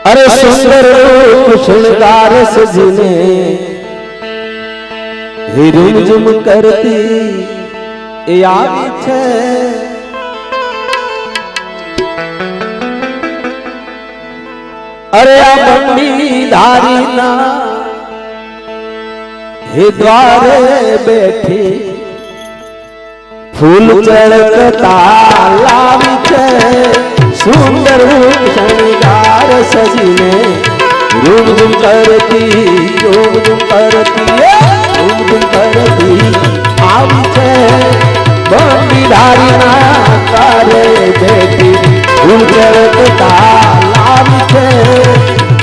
अरे सुंदर रूप श्रृंगार सजने झुम झुम करती આવી છે। अरे आ बंडी धारी ना हे द्वारे बैठी फूल चढ़कता लावी छे। सुंदर रूप श्रृंगार सजीने रूम झुम करती આવી છે। बंडी धारी ना तारे बैठी फूल चढ़कता लावी छे।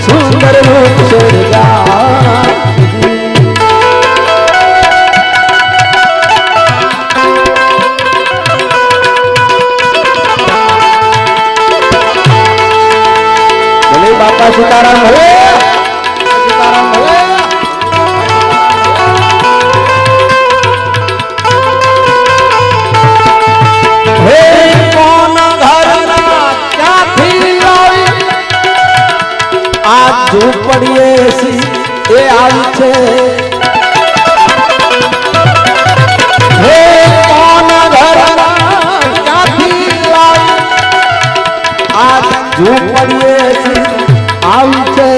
सुंदर रूप श्रृंगार बापा सीताराम भले सीताराम भले। हे कौन घर ना क्या थी लाई आज झूपड़िए सी ए आई छे। हे कौन घर ना क्या थी लाई आज झूपड़िए सी આવી છે।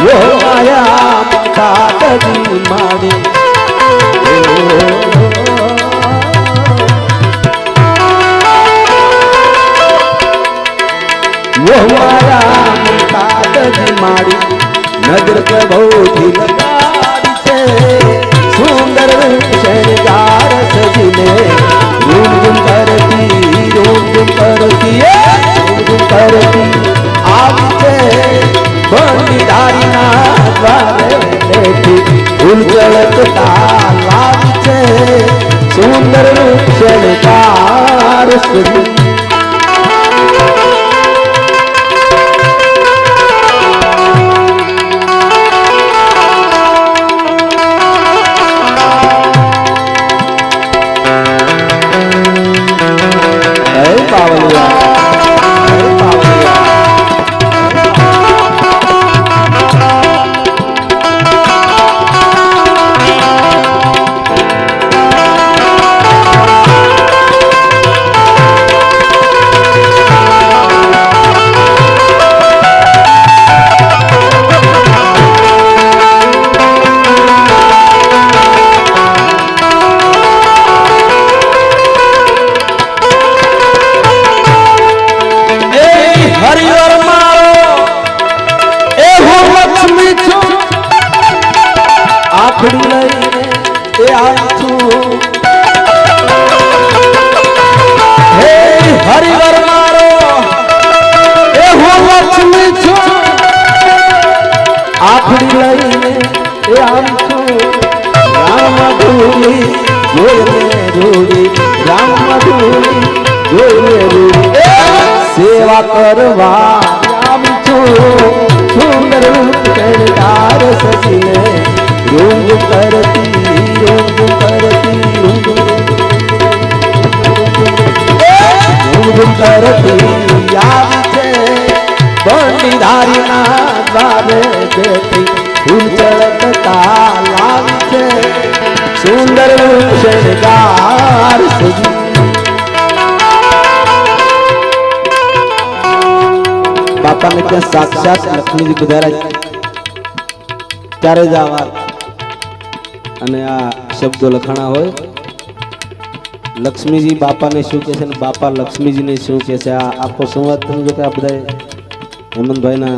યો માયા કાતજી માડી યો માયા કાતજી માડી નજર પ્રભુથી લગાડી છે। સુંદર શ્રૃંગાર સજીને રૂમ રૂમ કરતી આવી છે। बंडी धारी ना द्वारे बैठी फूल चढ़कता लावी छे। सुंदर रूप श्रृंगार सजीने हरिवर मारो ए हो लक्ष्मी छो आखड़ी लईने ए आम छो। राम धूली जोले रूड़ी राम धूली जोले रूड़ी सेवा करवा आम छो। सुंदर रूप श्रृंगार सजीने रूम करती આવી છે। बंडी धारी ना द्वारे बैठी फूल चढ़कता लावी छे। सुंदर रूप श्रृंगार सजीने बापा ने क्या साक्षात लक्ष्मी जी पधारा त्यारे ज आ અને આ શબ્દો લખાણા હોય। લક્ષ્મીજી બાપાને શું કહે છે અને બાપા લક્ષ્મીજીને શું કહે છે આ આખો સંવાદ તમે જો કે આ બધા હેમંતભાઈના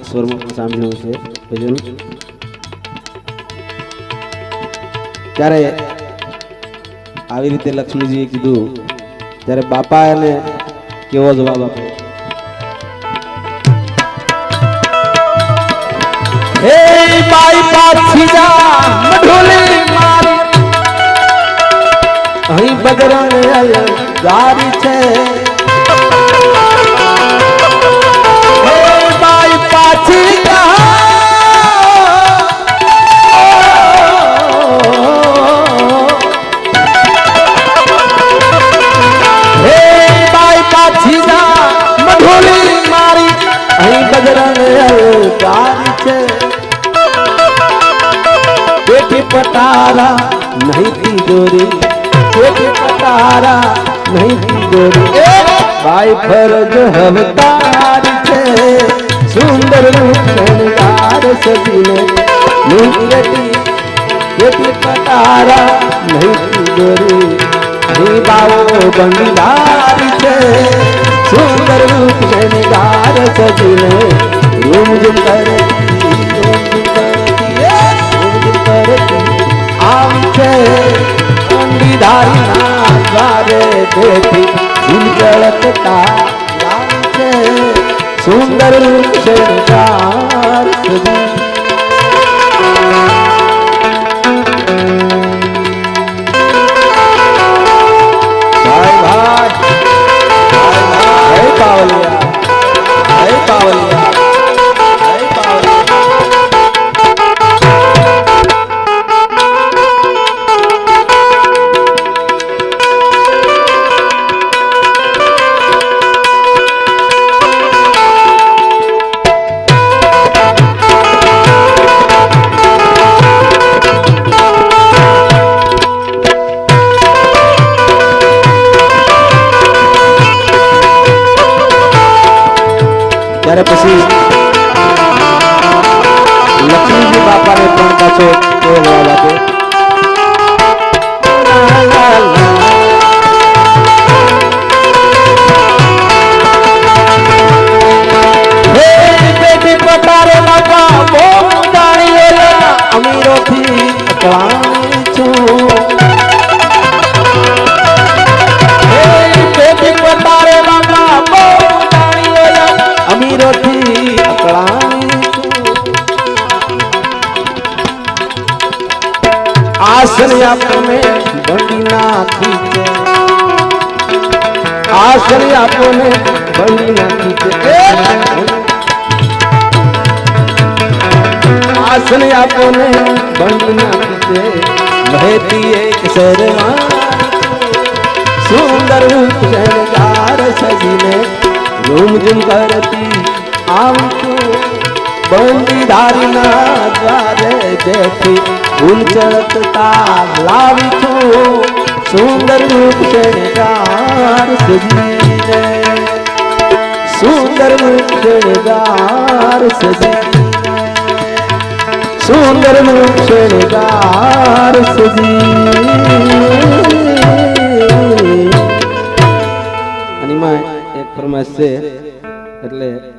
સ્વરમાં પણ સાંભળ્યું છે ભજન। ત્યારે આવી રીતે લક્ષ્મીજીએ કીધું ત્યારે બાપા એને કેવો જવાબ આપ્યો। हे बाई पाछी जा मढोली मारी अहीं बजरंग गारी छे। हे बाई पाछी जा हे बाई पाछी जा मढोली मारी अहीं રંગ અલંકાર છે બેટી પટારા નહીં તિજોરી બેટી પટારા નહીં તિજોરી ભાઈ ફરજ હવતાર છે સુંદર રૂપ શણગાર સજીને બેટી પટારા નહીં તિજોરી બાવો બંધાર છે સુંદર રૂપ શણગાર સજીને રૂમ ઝુમ કરતી આવી છે બંધીધારીના દ્વારે બેઠી ઝુલઝળકતા લાવી છે સુંદર રૂપ શણગાર સજી ત્યારે પછી લક્ષ્મીજી બાપાને પણ પાછો કહેવા લાગે બેટી પટારે બાપા બહુ જાણી અમીરોથી અકળાણી છું બેટી પટારે બાપા બહુ અમીરોથી અકળાણી આસન આપોને બંધી નાખી છે આસન આપોને બંધી નાખી છે આસન આપોને બંધી નાખી છે વહેતી એક શરમા સુંદર રૂપ શણગાર સજીને રૂમ ઝુમ કરતી આવી છું બંધીધારીના દ્વારે બેઠી ઝુલઝળકતા લાવી છું સુંદર રૂપ શણગાર સજીને સુંદર રૂપ શણગાર સજીને સુંદર રૂપ શણગાર સજી અને એક ફરમાઈશ છે એટલે